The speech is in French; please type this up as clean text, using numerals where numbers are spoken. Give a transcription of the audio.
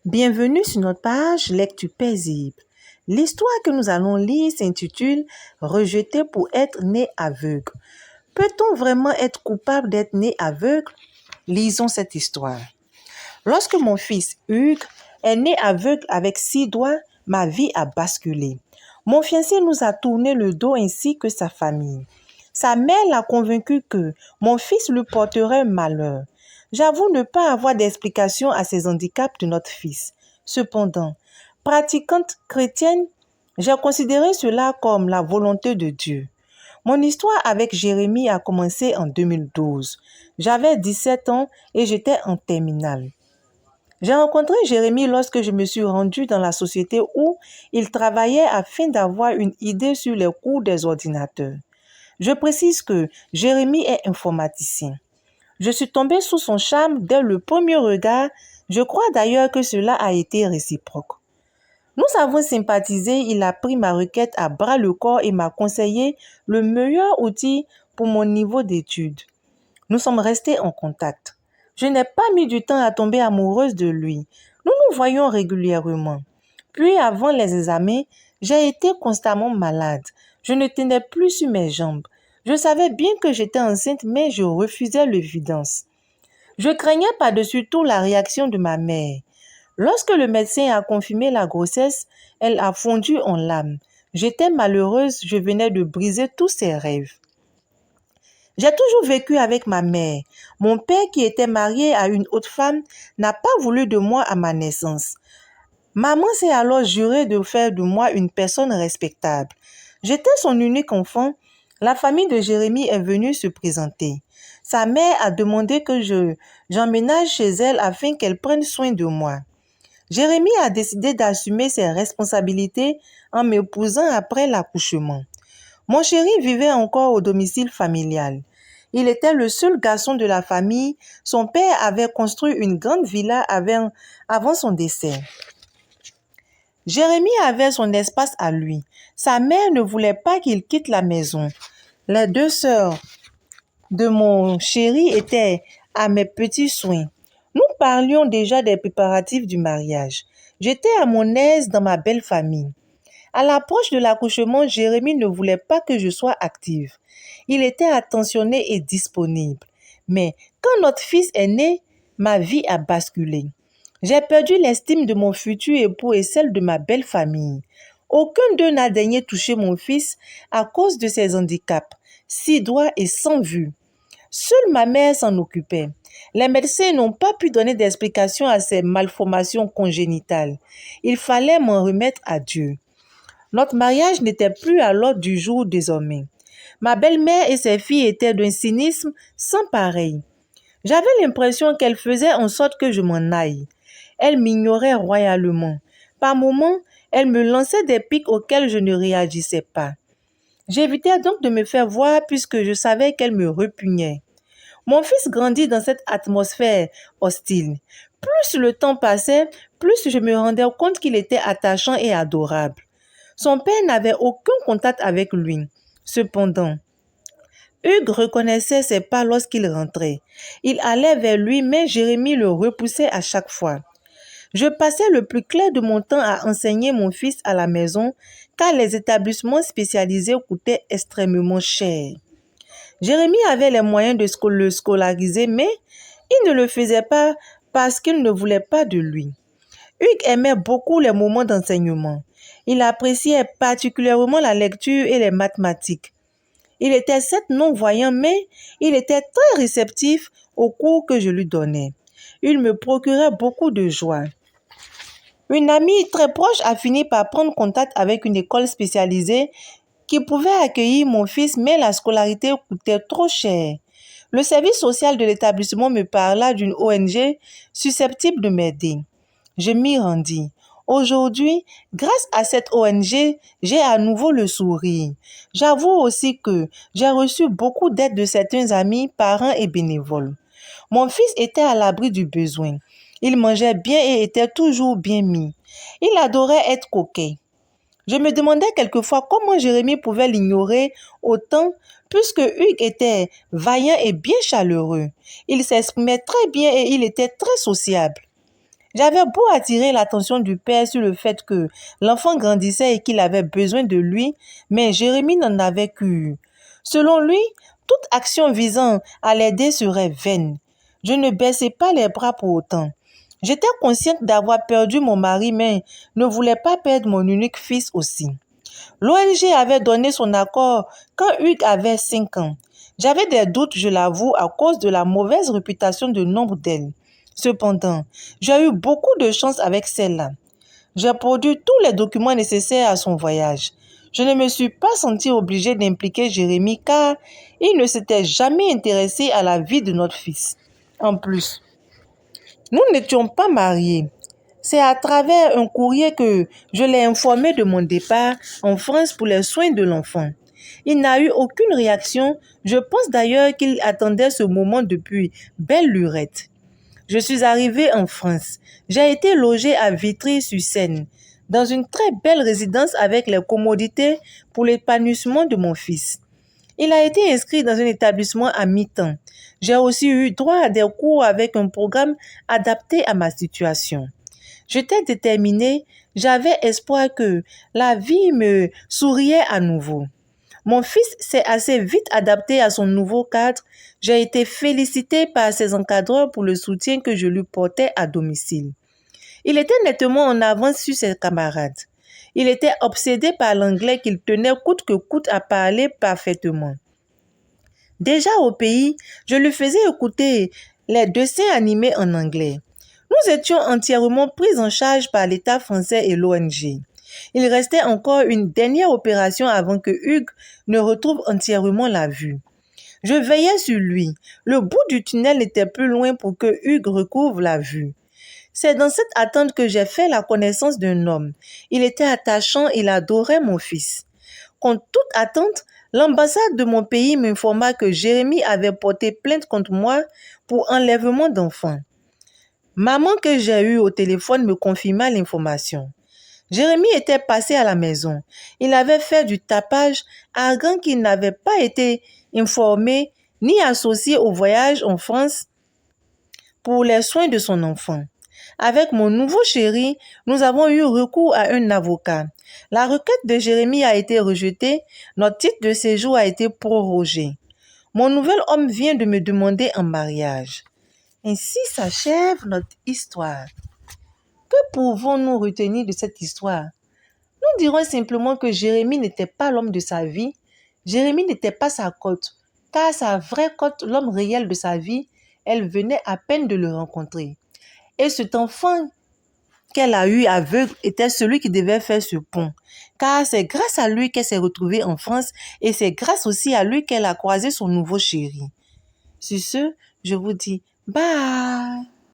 Bienvenue sur notre page Lecture paisible. L'histoire que nous allons lire s'intitule « Rejeté pour être né aveugle ». Peut-on vraiment être coupable d'être né aveugle? Lisons cette histoire. Lorsque mon fils Hugues est né aveugle avec 6 doigts, ma vie a basculé. Mon fiancé nous a tourné le dos ainsi que sa famille. Sa mère l'a convaincu que mon fils lui porterait malheur. J'avoue ne pas avoir d'explication à ces handicaps de notre fils. Cependant, pratiquante chrétienne, j'ai considéré cela comme la volonté de Dieu. Mon histoire avec Jérémie a commencé en 2012. J'avais 17 ans et j'étais en terminale. J'ai rencontré Jérémie lorsque je me suis rendue dans la société où il travaillait afin d'avoir une idée sur les coûts des ordinateurs. Je précise que Jérémie est informaticien. Je suis tombée sous son charme dès le premier regard. Je crois d'ailleurs que cela a été réciproque. Nous avons sympathisé, il a pris ma requête à bras le corps et m'a conseillé le meilleur outil pour mon niveau d'études. Nous sommes restés en contact. Je n'ai pas mis du temps à tomber amoureuse de lui. Nous nous voyons régulièrement. Puis, avant les examens, j'ai été constamment malade. Je ne tenais plus sur mes jambes. Je savais bien que j'étais enceinte, mais je refusais l'évidence. Je craignais par-dessus tout la réaction de ma mère. Lorsque le médecin a confirmé la grossesse, elle a fondu en larmes. J'étais malheureuse, je venais de briser tous ses rêves. J'ai toujours vécu avec ma mère. Mon père, qui était marié à une autre femme, n'a pas voulu de moi à ma naissance. Maman s'est alors jurée de faire de moi une personne respectable. J'étais son unique enfant. La famille de Jérémie est venue se présenter. Sa mère a demandé que j'emménage chez elle afin qu'elle prenne soin de moi. Jérémie a décidé d'assumer ses responsabilités en m'épousant après l'accouchement. Mon chéri vivait encore au domicile familial. Il était le seul garçon de la famille. Son père avait construit une grande villa avant son décès. Jérémie avait son espace à lui. Sa mère ne voulait pas qu'il quitte la maison. Les 2 sœurs de mon chéri étaient à mes petits soins. Nous parlions déjà des préparatifs du mariage. J'étais à mon aise dans ma belle famille. À l'approche de l'accouchement, Jérémie ne voulait pas que je sois active. Il était attentionné et disponible. Mais quand notre fils est né, ma vie a basculé. J'ai perdu l'estime de mon futur époux et celle de ma belle famille. Aucun d'eux n'a daigné toucher mon fils à cause de ses handicaps, 6 doigts et sans vue. Seule ma mère s'en occupait. Les médecins n'ont pas pu donner d'explication à ces malformations congénitales. Il fallait m'en remettre à Dieu. Notre mariage n'était plus à l'ordre du jour désormais. Ma belle-mère et ses filles étaient d'un cynisme sans pareil. J'avais l'impression qu'elles faisaient en sorte que je m'en aille. Elles m'ignoraient royalement. Par moments, elles me lançaient des pics auxquels je ne réagissais pas. J'évitais donc de me faire voir puisque je savais qu'elles me repugnaient. Mon fils grandit dans cette atmosphère hostile. Plus le temps passait, plus je me rendais compte qu'il était attachant et adorable. Son père n'avait aucun contact avec lui. Cependant, Hugues reconnaissait ses pas lorsqu'il rentrait. Il allait vers lui, mais Jérémie le repoussait à chaque fois. Je passais le plus clair de mon temps à enseigner mon fils à la maison, car les établissements spécialisés coûtaient extrêmement cher. Jérémie avait les moyens de le scolariser, mais il ne le faisait pas parce qu'il ne voulait pas de lui. Hugues aimait beaucoup les moments d'enseignement. Il appréciait particulièrement la lecture et les mathématiques. Il était certes non-voyant, mais il était très réceptif aux cours que je lui donnais. Il me procurait beaucoup de joie. Une amie très proche a fini par prendre contact avec une école spécialisée qui pouvait accueillir mon fils, mais la scolarité coûtait trop cher. Le service social de l'établissement me parla d'une ONG susceptible de m'aider. Je m'y rendis. Aujourd'hui, grâce à cette ONG, j'ai à nouveau le sourire. J'avoue aussi que j'ai reçu beaucoup d'aide de certains amis, parents et bénévoles. Mon fils était à l'abri du besoin. Il mangeait bien et était toujours bien mis. Il adorait être coquet. Je me demandais quelquefois comment Jérémie pouvait l'ignorer autant, puisque Hugues était vaillant et bien chaleureux. Il s'exprimait très bien et il était très sociable. J'avais beau attirer l'attention du père sur le fait que l'enfant grandissait et qu'il avait besoin de lui, mais Jérémie n'en avait qu'une. Selon lui, toute action visant à l'aider serait vaine. Je ne baissais pas les bras pour autant. J'étais consciente d'avoir perdu mon mari, mais ne voulais pas perdre mon unique fils aussi. L'ONG avait donné son accord quand Hugues avait 5 ans. J'avais des doutes, je l'avoue, à cause de la mauvaise réputation de nombre d'elles. Cependant, j'ai eu beaucoup de chance avec celle-là. J'ai produit tous les documents nécessaires à son voyage. Je ne me suis pas sentie obligée d'impliquer Jérémie car il ne s'était jamais intéressé à la vie de notre fils. En plus, nous n'étions pas mariés. C'est à travers un courrier que je l'ai informé de mon départ en France pour les soins de l'enfant. Il n'a eu aucune réaction. Je pense d'ailleurs qu'il attendait ce moment depuis belle lurette. Je suis arrivée en France. J'ai été logée à Vitry-sur-Seine, dans une très belle résidence avec les commodités pour l'épanouissement de mon fils. Il a été inscrit dans un établissement à mi-temps. J'ai aussi eu droit à des cours avec un programme adapté à ma situation. J'étais déterminée, j'avais espoir que la vie me souriait à nouveau. Mon fils s'est assez vite adapté à son nouveau cadre. J'ai été félicitée par ses encadreurs pour le soutien que je lui portais à domicile. Il était nettement en avance sur ses camarades. Il était obsédé par l'anglais qu'il tenait coûte que coûte à parler parfaitement. Déjà au pays, je lui faisais écouter les dessins animés en anglais. Nous étions entièrement pris en charge par l'État français et l'ONG. Il restait encore une dernière opération avant que Hugues ne retrouve entièrement la vue. Je veillais sur lui. Le bout du tunnel n'était plus loin pour que Hugues recouvre la vue. C'est dans cette attente que j'ai fait la connaissance d'un homme. Il était attachant, il adorait mon fils. Contre toute attente, l'ambassade de mon pays m'informa que Jérémie avait porté plainte contre moi pour enlèvement d'enfants. Maman que j'ai eue au téléphone me confirma l'information. Jérémie était passé à la maison. Il avait fait du tapage, arguant qu'il n'avait pas été informé ni associé au voyage en France pour les soins de son enfant. Avec mon nouveau chéri, nous avons eu recours à un avocat. La requête de Jérémie a été rejetée, notre titre de séjour a été prorogé. Mon nouvel homme vient de me demander en mariage. Ainsi s'achève notre histoire. Que pouvons-nous retenir de cette histoire? Nous dirons simplement que Jérémie n'était pas l'homme de sa vie. Jérémie n'était pas sa cote, car sa vraie cote, l'homme réel de sa vie, elle venait à peine de le rencontrer. Et cet enfant qu'elle a eu aveugle était celui qui devait faire ce pont, car c'est grâce à lui qu'elle s'est retrouvée en France et c'est grâce aussi à lui qu'elle a croisé son nouveau chéri. Sur ce, je vous dis bye.